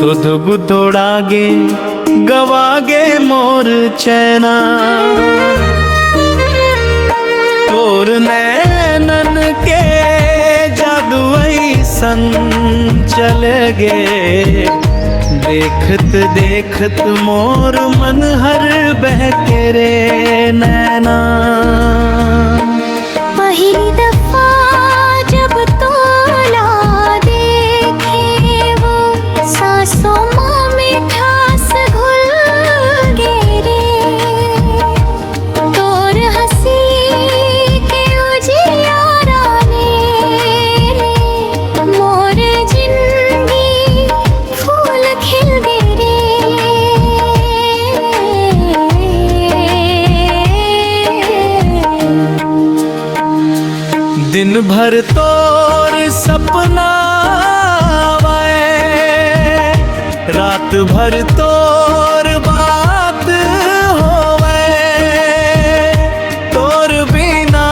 सुध बुधोड़ागे गवागे मोर चैना। तोर नैनन के जादू ऐसन चले गे, देखत देखत मोर मन हर बहके रे नैना। पहली दफा जब तोला देखे वो सांसों में ठास घुल गे रे। तोर हंसी के उजियारा ने मोर जिंदगी फूल खिल गे रे। दिन भर तोर सपना आवे, रात भर तोर बात होवे। तोर बिना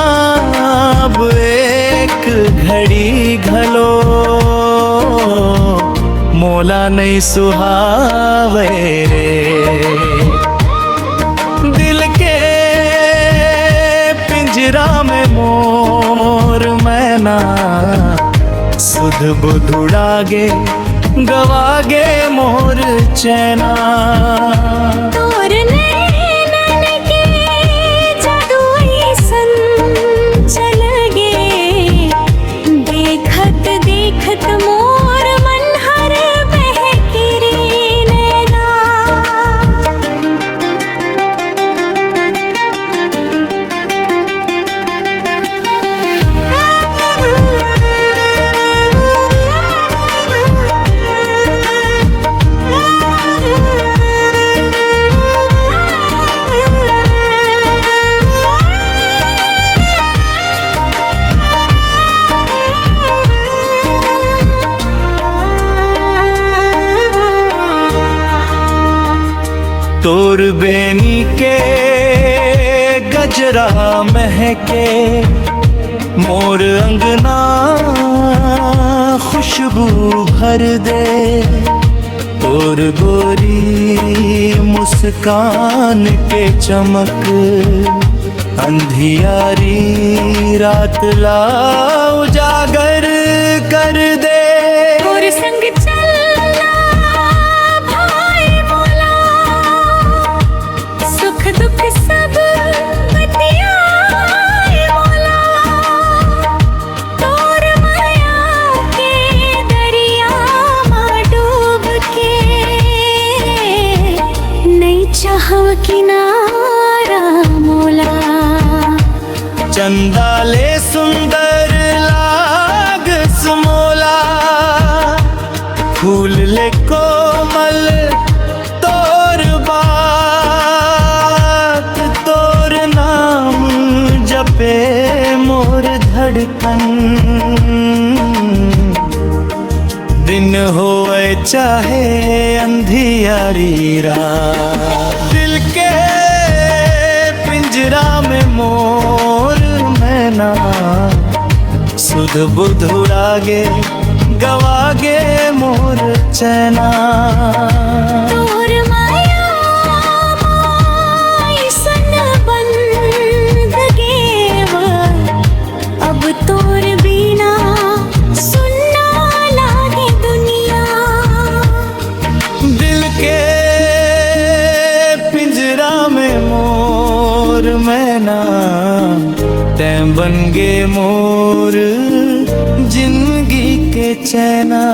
अब एक घड़ी घलो मोला नहीं सुहावे रे। दिल के पिंजरा में मोर मैना, सुध बुधुड़ागे गवागे मोर चैना। तोर नैनन के जादू ऐसन चल गे, देखत देखत मोर मन हर बहके रे नैना। तोर बेनी के गजरा महके, मोर अंगना खुशबू भर दे। तोर गोरी मुस्कान के चमक अंधियारी रात ला उजागर कर दे। तोर संग चलना भाई मोला, सुख दुख सब बतियाए मोला। तोर माया के दरिया में डूब के नहीं चाहव किनारा मोला। चंदा ले सुंदर लाग समोला, फूल ले कोमल तोर बात। तोर नाम जपे मोर धड़कन, दिन होए चाहे अंधियारी रात। दिल के पिंजरा में मोर मैना, सुध बुधुड़ागे गवागे मोर चैना। तोर माया ऐसन बंध गेवा, अब तोर बिना सुनना लागे दुनिया। दिल के पिंजरा में मोर मैना, तैं बन गे मोर जिंदगी के चैना।